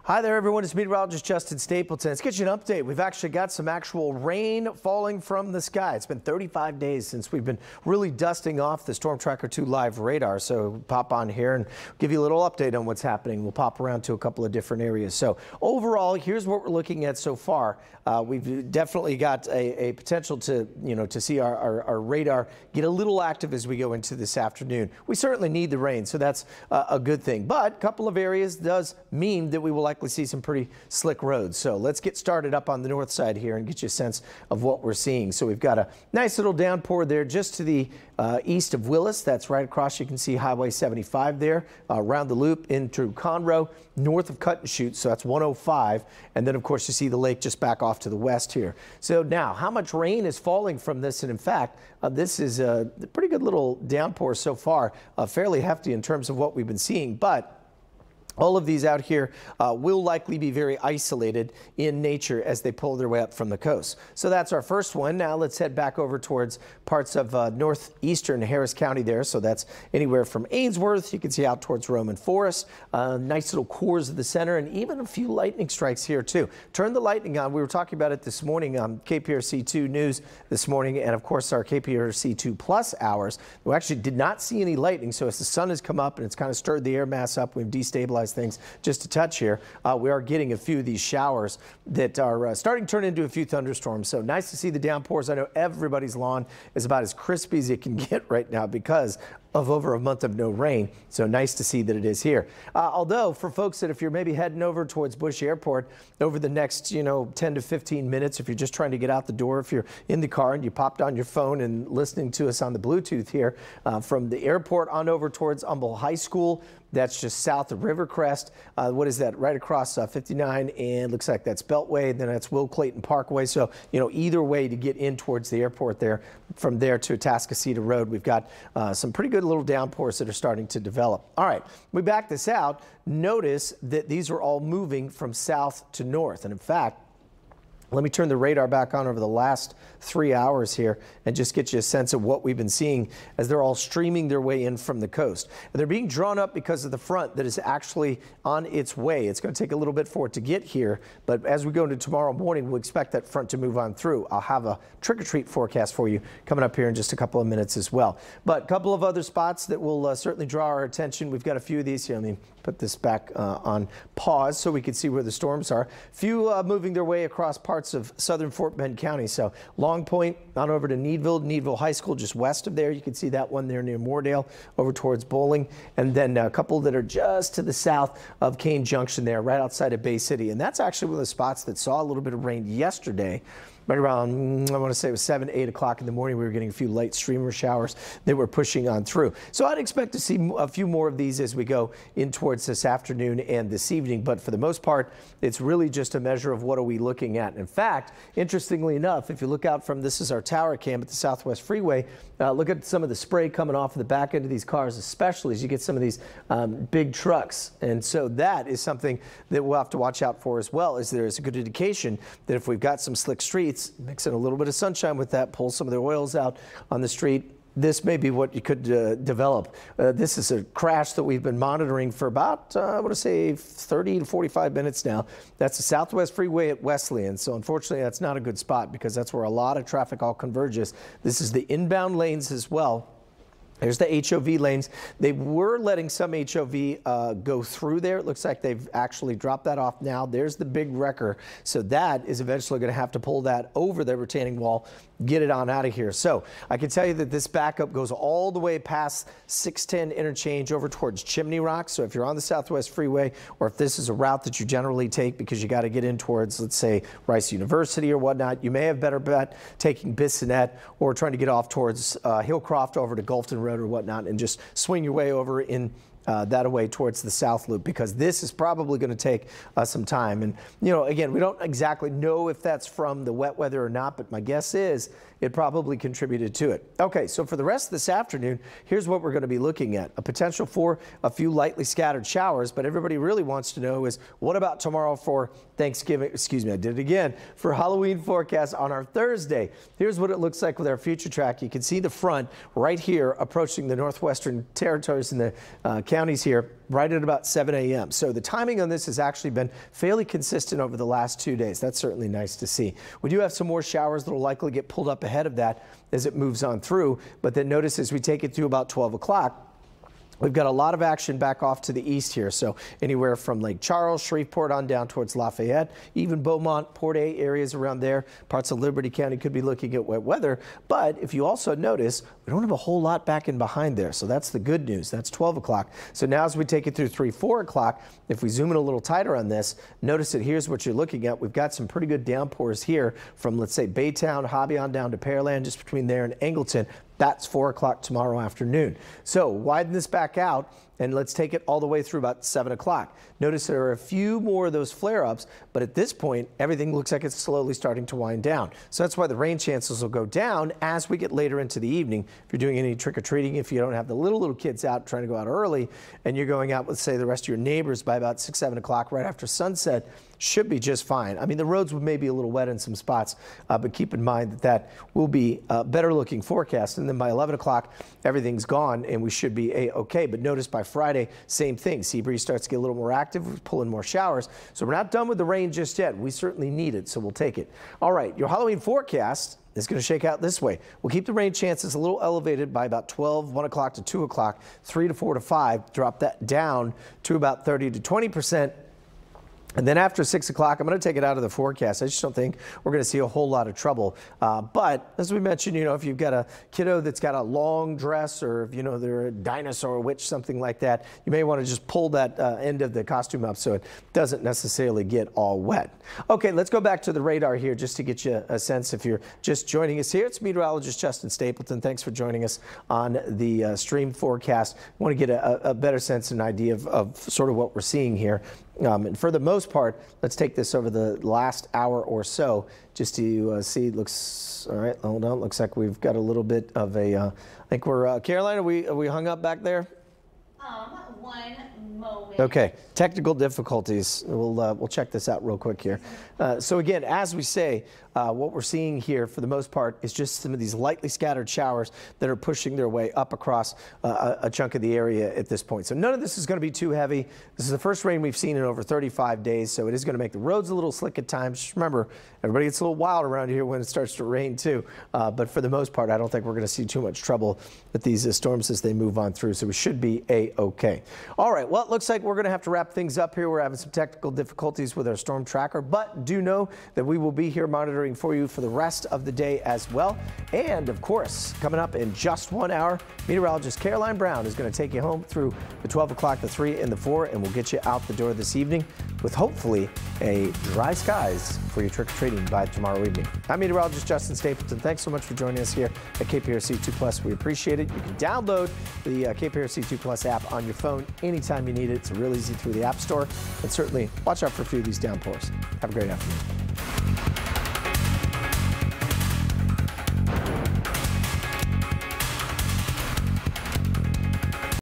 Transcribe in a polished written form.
Hi there, everyone. It's Meteorologist Justin Stapleton. Let's get you an update. We've actually got some actual rain falling from the sky. It's been 35 days since we've been really dusting off the Storm Tracker 2 live radar. So pop on here and give you a little update on what's happening. We'll pop around to a couple of different areas. So overall, here's what we're looking at so far. We've definitely got a potential to see our radar get a little active as we go into this afternoon. We certainly need the rain, so that's a good thing. But a couple of areas does mean that we will likely see some pretty slick roads. So let's get started up on the north side here and get you a sense of what we're seeing. So we've got a nice little downpour there just to the east of Willis. That's right across. You can see Highway 75 there, around the loop into Conroe, north of Cut and Shoot. So that's 105. And then, of course, you see the lake just back off to the west here. So now, how much rain is falling from this? And in fact, this is a pretty good little downpour so far, fairly hefty in terms of what we've been seeing. But all of these out here will likely be very isolated in nature as they pull their way up from the coast. So that's our first one. Now let's head back over towards parts of northeastern Harris County there. So that's anywhere from Ainsworth. You can see out towards Roman Forest. Nice little cores of the center and even a few lightning strikes here too. Turn the lightning on. We were talking about it this morning on KPRC2 News this morning, and of course our KPRC2 Plus hours. We actually did not see any lightning. So as the sun has come up and it's kind of stirred the air mass up, we've destabilized things just a touch here. We are getting a few of these showers that are starting to turn into a few thunderstorms. So nice to see the downpours. I know everybody's lawn is about as crispy as it can get right now because of over a month of no rain. So nice to see that it is here. Although for folks that if you're maybe heading over towards Bush Airport over the next 10 to 15 minutes, if you're just trying to get out the door, if you're in the car and you popped on your phone and listening to us on the Bluetooth here from the airport on over towards Humboldt High School, that's just south of Rivercrest. What is that? Right across 59, and looks like that's Beltway. Then that's Will Clayton Parkway. So, either way to get in towards the airport there, from there to Atascocita Road, we've got some pretty good little downpours that are starting to develop. All right, we back this out. Notice that these are all moving from south to north. And in fact, let me turn the radar back on over the last 3 hours here and just get you a sense of what we've been seeing as they're all streaming their way in from the coast. And they're being drawn up because of the front that is actually on its way. It's going to take a little bit for it to get here, but as we go into tomorrow morning, we'll expect that front to move on through. I'll have a trick-or-treat forecast for you coming up here in just a couple of minutes as well. But a couple of other spots that will certainly draw our attention. We've got a few of these here. Let me put this back on pause so we can see where the storms are. Few moving their way across parts of southern Fort Bend County. So Long Point on over to Needville High School just west of there. You can see that one there near Moordale over towards Bowling. And then a couple that are just to the south of Kane Junction there, right outside of Bay City. And that's actually one of the spots that saw a little bit of rain yesterday. Right around, I want to say it was 7, 8 o'clock in the morning, we were getting a few light streamer showers that were pushing on through. So I'd expect to see a few more of these as we go in towards this afternoon and this evening. But for the most part, it's really just a measure of what are we looking at. In fact, interestingly enough, if you look out from, this is our tower cam at the Southwest Freeway, look at some of the spray coming off of the back end of these cars, especially as you get some of these big trucks. And so that is something that we'll have to watch out for as well, as there is a good indication that if we've got some slick streets, mix in a little bit of sunshine with that, pull some of the oils out on the street, this may be what you could develop. This is a crash that we've been monitoring for about, I want to say 30 to 45 minutes now. That's the Southwest Freeway at Wesleyan. So unfortunately, that's not a good spot because that's where a lot of traffic all converges. This is the inbound lanes as well. There's the HOV lanes. They were letting some HOV go through there. It looks like they've actually dropped that off now. There's the big wrecker. So that is eventually going to have to pull that over the retaining wall, get it on out of here. So I can tell you that this backup goes all the way past 610 interchange over towards Chimney Rock. So if you're on the Southwest Freeway, or if this is a route that you generally take because you got to get in towards, let's say, Rice University or whatnot, you may have better bet taking Bissonnette or trying to get off towards Hillcroft over to Gulfton Road or whatnot and just swing your way over in that away towards the South Loop, because this is probably going to take some time. And, again, we don't exactly know if that's from the wet weather or not, but my guess is it probably contributed to it. Okay, so for the rest of this afternoon, here's what we're going to be looking at. A potential for a few lightly scattered showers, but everybody really wants to know is what about tomorrow for Thanksgiving, excuse me, I did it again, for Halloween forecast on our Thursday. Here's what it looks like with our future track. You can see the front right here approaching the northwestern territories in the counties here right at about 7 a.m. So the timing on this has actually been fairly consistent over the last 2 days. That's certainly nice to see. We do have some more showers that will likely get pulled up ahead of that as it moves on through. But then notice as we take it through about 12 o'clock, we've got a lot of action back off to the east here. So anywhere from Lake Charles, Shreveport on down towards Lafayette, even Beaumont, Port A areas around there. Parts of Liberty County could be looking at wet weather. But if you also notice, we don't have a whole lot back in behind there. So that's the good news. That's 12 o'clock. So now as we take it through 3, 4 o'clock, if we zoom in a little tighter on this, notice that here's what you're looking at. We've got some pretty good downpours here from, let's say, Baytown, Hobby on down to Pearland, just between there and Angleton. That's 4 o'clock tomorrow afternoon. So widen this back out and let's take it all the way through about 7 o'clock. Notice there are a few more of those flare-ups, but at this point, everything looks like it's slowly starting to wind down. So that's why the rain chances will go down as we get later into the evening. If you're doing any trick-or-treating, if you don't have the little kids out trying to go out early and you're going out with, say, the rest of your neighbors by about 6, 7 o'clock right after sunset, should be just fine. I mean, the roads may be a little wet in some spots, but keep in mind that that will be a better looking forecast. And then by 11 o'clock, everything's gone and we should be okay. But notice by Friday, same thing. Sea breeze starts to get a little more active. We're pulling more showers. So we're not done with the rain just yet. We certainly need it, so we'll take it. All right, your Halloween forecast is going to shake out this way. We'll keep the rain chances a little elevated by about 12, 1 o'clock to 2 o'clock, 3 to 4 to 5. Drop that down to about 30 to 20%. And then after 6 o'clock, I'm going to take it out of the forecast. I just don't think we're going to see a whole lot of trouble. But as we mentioned, you know, if you've got a kiddo that's got a long dress or if, you know, they're a dinosaur, a witch, something like that, you may want to just pull that end of the costume up so it doesn't necessarily get all wet. Okay, let's go back to the radar here just to get you a sense if you're just joining us here. It's meteorologist Justin Stapleton. Thanks for joining us on the stream forecast. I want to get a better sense and idea of sort of what we're seeing here. And for the most part, let's take this over the last hour or so just to see. Looks all right. Hold on. Looks like we've got a little bit of a. I think we're Caroline. Are we hung up back there? One moment. Okay, technical difficulties. We'll check this out real quick here. So again, as we say, what we're seeing here for the most part is just some of these lightly scattered showers that are pushing their way up across a chunk of the area at this point. So none of this is going to be too heavy. This is the first rain we've seen in over 35 days, so it is going to make the roads a little slick at times. Just remember, everybody gets a little wild around here when it starts to rain too. But for the most part, I don't think we're going to see too much trouble with these storms as they move on through, so we should be A-okay. All right, well, it looks like we're going to have to wrap things up here. We're having some technical difficulties with our storm tracker, but do know that we will be here monitoring for you for the rest of the day as well. And of course, coming up in just 1 hour, meteorologist Caroline Brown is going to take you home through the 12 o'clock, the 3 and the 4, and we'll get you out the door this evening with hopefully a dry skies for your trick-or-treating by tomorrow evening. I'm meteorologist Justin Stapleton. Thanks so much for joining us here at KPRC 2 Plus. We appreciate it. You can download the KPRC 2 Plus app on your phone anytime you need it. It's real easy through the App Store. And certainly watch out for a few of these downpours. Have a great afternoon.